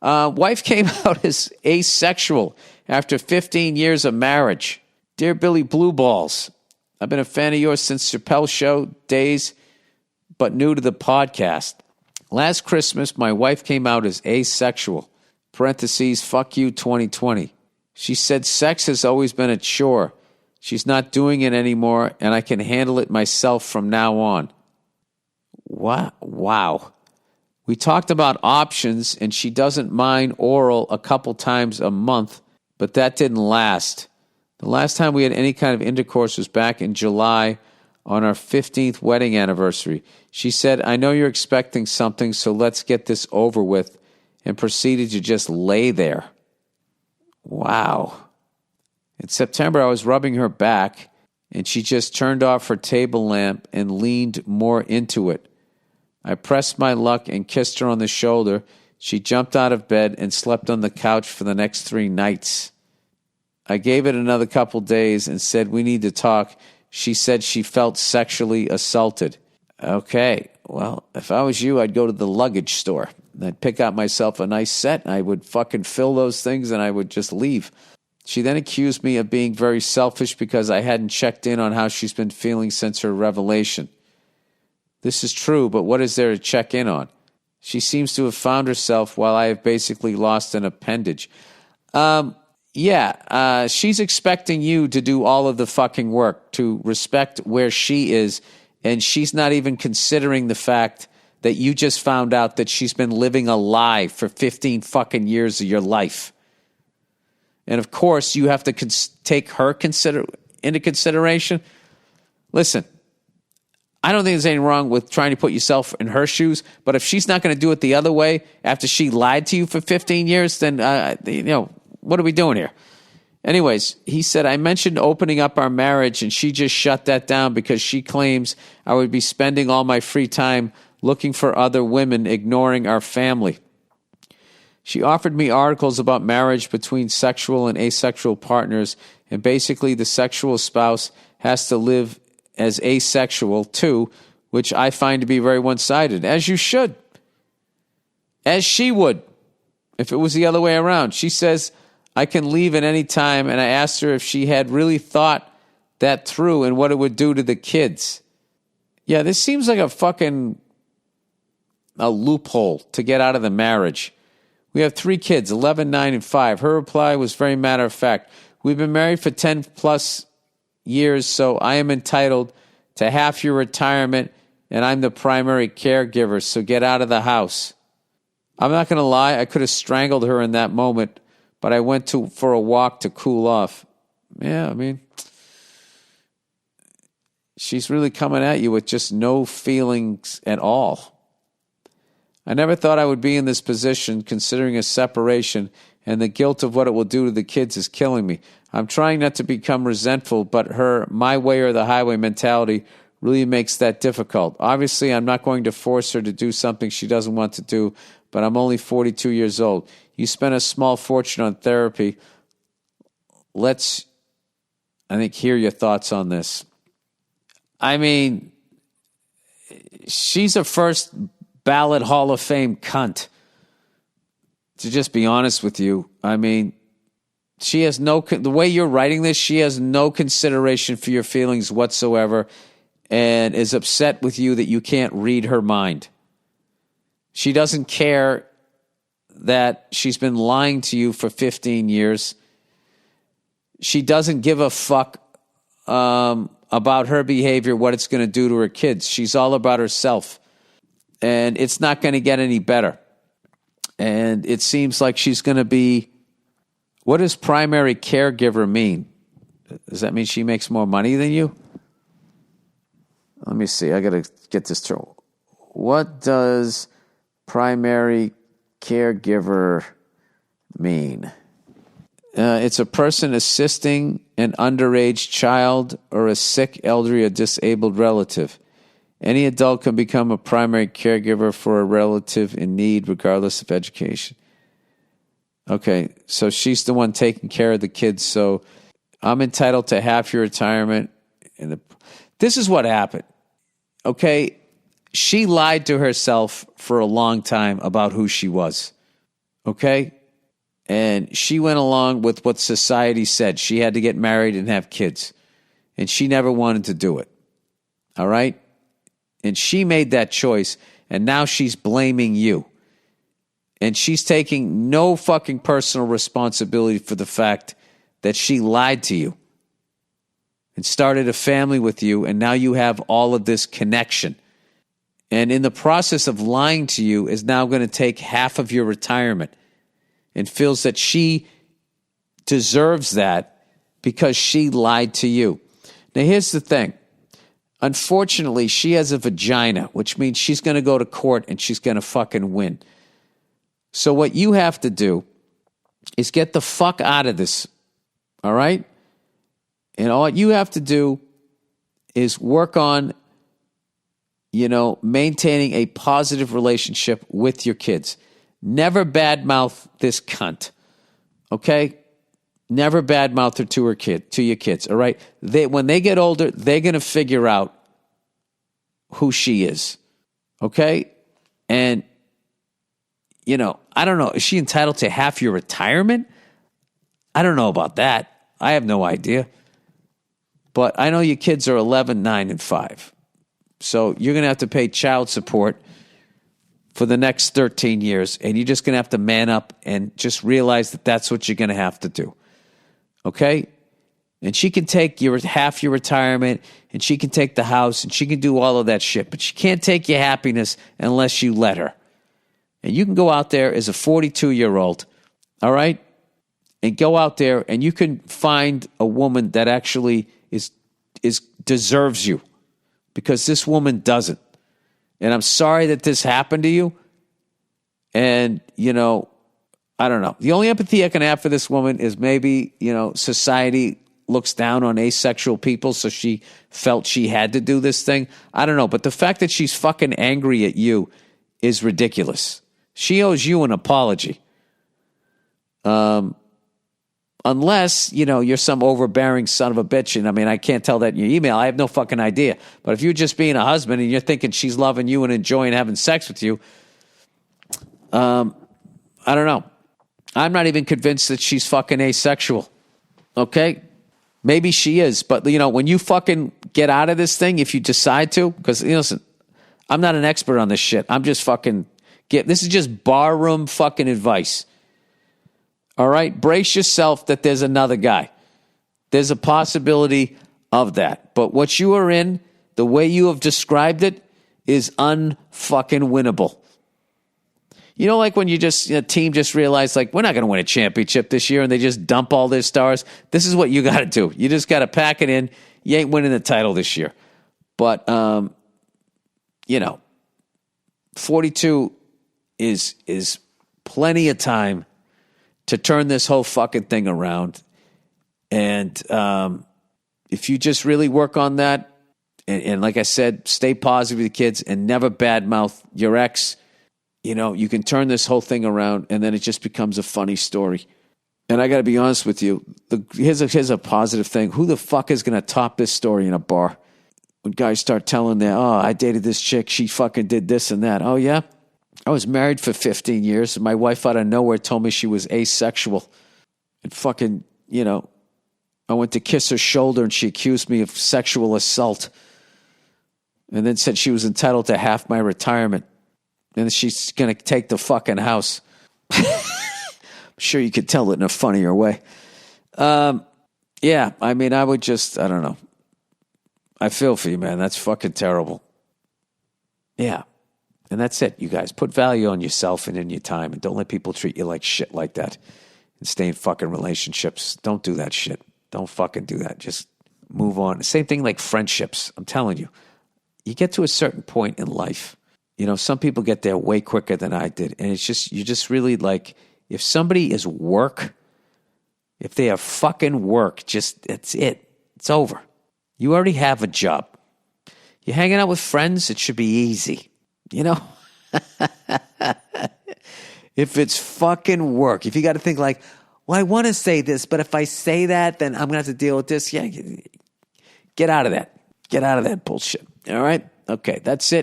Wife came out as asexual after 15 years of marriage. Dear Billy Blue Balls, I've been a fan of yours since Chappelle's show days, but new to the podcast. Last Christmas, my wife came out as asexual. Parentheses, fuck you 2020. She said sex has always been a chore. She's not doing it anymore, and I can handle it myself from now on. Wow. We talked about options, and she doesn't mind oral a couple times a month, but that didn't last. The last time we had any kind of intercourse was back in July on our 15th wedding anniversary. She said, I know you're expecting something, so let's get this over with, and proceeded to just lay there. Wow. In September, I was rubbing her back, and she just turned off her table lamp and leaned more into it. I pressed my luck and kissed her on the shoulder. She jumped out of bed and slept on the couch for the next 3 nights. I gave it another couple days and said, we need to talk. She said she felt sexually assaulted. Okay, well, if I was you, I'd go to the luggage store. I'd pick out myself a nice set, and I would fucking fill those things, and I would just leave. She then accused me of being very selfish because I hadn't checked in on how she's been feeling since her revelation. This is true, but what is there to check in on? She seems to have found herself while I have basically lost an appendage. She's expecting you to do all of the fucking work, to respect where she is, and she's not even considering the fact that you just found out that she's been living a lie for 15 fucking years of your life. And of course, you have to take her into consideration. Listen, I don't think there's anything wrong with trying to put yourself in her shoes, but if she's not going to do it the other way after she lied to you for 15 years, then, what are we doing here? Anyways, he said, I mentioned opening up our marriage, and she just shut that down because she claims I would be spending all my free time looking for other women, ignoring our family. She offered me articles about marriage between sexual and asexual partners, and basically the sexual spouse has to live as asexual too, which I find to be very one-sided, as you should. As she would, if it was the other way around. She says, I can leave at any time, and I asked her if she had really thought that through and what it would do to the kids. Yeah, this seems like a loophole to get out of the marriage. We have 3 kids, 11, 9, and 5. Her reply was very matter of fact. We've been married for 10 plus years, so I am entitled to half your retirement, and I'm the primary caregiver, so get out of the house. I'm not going to lie, I could have strangled her in that moment, but I went for a walk to cool off. Yeah, I mean, she's really coming at you with just no feelings at all. I never thought I would be in this position, considering a separation, and the guilt of what it will do to the kids is killing me. I'm trying not to become resentful, but her my way or the highway mentality really makes that difficult. Obviously, I'm not going to force her to do something she doesn't want to do, but I'm only 42 years old. You spent a small fortune on therapy. Let's, hear your thoughts on this. I mean, she's a first ballot Hall of Fame cunt. To just be honest with you, I mean, she has the way you're writing this, she has no consideration for your feelings whatsoever and is upset with you that you can't read her mind. She doesn't care that she's been lying to you for 15 years. She doesn't give a fuck about her behavior, what it's going to do to her kids. She's all about herself. And it's not going to get any better. And it seems like she's going to be... What does primary caregiver mean? Does that mean she makes more money than you? Let me see. I got to get this through. What does primary caregiver mean? It's a person assisting an underage child or a sick, elderly, or disabled relative. Any adult can become a primary caregiver for a relative in need, regardless of education. Okay, so she's the one taking care of the kids, so I'm entitled to half your retirement. This is what happened. Okay, she lied to herself for a long time about who she was. Okay? And she went along with what society said. She had to get married and have kids. And she never wanted to do it. All right? And she made that choice, and now she's blaming you. And she's taking no fucking personal responsibility for the fact that she lied to you and started a family with you, and now you have all of this connection. And in the process of lying to you is now going to take half of your retirement, and feels that she deserves that because she lied to you. Now, here's the thing. Unfortunately, she has a vagina, which means she's going to go to court and she's going to fucking win. So what you have to do is get the fuck out of this, all right? And all you have to do is work on, maintaining a positive relationship with your kids. Never badmouth this cunt, okay? Never badmouth her to your kids, all right? When they get older, they're going to figure out who she is, okay? And, I don't know. Is she entitled to half your retirement? I don't know about that. I have no idea. But I know your kids are 11, 9, and 5. So you're going to have to pay child support for the next 13 years, and you're just going to have to man up and just realize that that's what you're going to have to do. Okay? And she can take half your retirement, and she can take the house, and she can do all of that shit, but she can't take your happiness unless you let her. And you can go out there as a 42-year-old, all right? And go out there, and you can find a woman that actually deserves you, because this woman doesn't. And I'm sorry that this happened to you. And, I don't know. The only empathy I can have for this woman is maybe, society looks down on asexual people, so she felt she had to do this thing. I don't know. But the fact that she's fucking angry at you is ridiculous. She owes you an apology. Unless, you're some overbearing son of a bitch. And I can't tell that in your email. I have no fucking idea. But if you're just being a husband and you're thinking she's loving you and enjoying having sex with you, I don't know. I'm not even convinced that she's fucking asexual. Okay? Maybe she is. But, when you fucking get out of this thing, if you decide to, because, listen, I'm not an expert on this shit. I'm just this is just barroom fucking advice. All right? Brace yourself that there's another guy. There's a possibility of that. But what you are in, the way you have described it, is unfucking winnable. Like when a team just realized, we're not going to win a championship this year, and they just dump all their stars. This is what you got to do. You just got to pack it in. You ain't winning the title this year. But, 42 is plenty of time to turn this whole fucking thing around. And if you just really work on that, and like I said, stay positive with the kids and never badmouth your ex, you can turn this whole thing around, and then it just becomes a funny story. And I got to be honest with you. Here's a positive thing. Who the fuck is going to top this story in a bar? When guys start telling I dated this chick, she fucking did this and that. Oh, yeah? I was married for 15 years, and my wife out of nowhere told me she was asexual. And fucking, I went to kiss her shoulder, and she accused me of sexual assault. And then said she was entitled to half my retirement. And she's going to take the fucking house. I'm sure you could tell it in a funnier way. Yeah, I would just, I don't know. I feel for you, man. That's fucking terrible. Yeah. And that's it, you guys. Put value on yourself and in your time, and don't let people treat you like shit like that. And stay in fucking relationships. Don't do that shit. Don't fucking do that. Just move on. Same thing like friendships. I'm telling you. You get to a certain point in life. Some people get there way quicker than I did. And it's just, you just really if somebody is work, if they are fucking work, that's it. It's over. You already have a job. You're hanging out with friends, it should be easy. If it's fucking work, if you got to think I want to say this, but if I say that, then I'm going to have to deal with this. Yeah, get out of that. Get out of that bullshit. All right? Okay, that's it.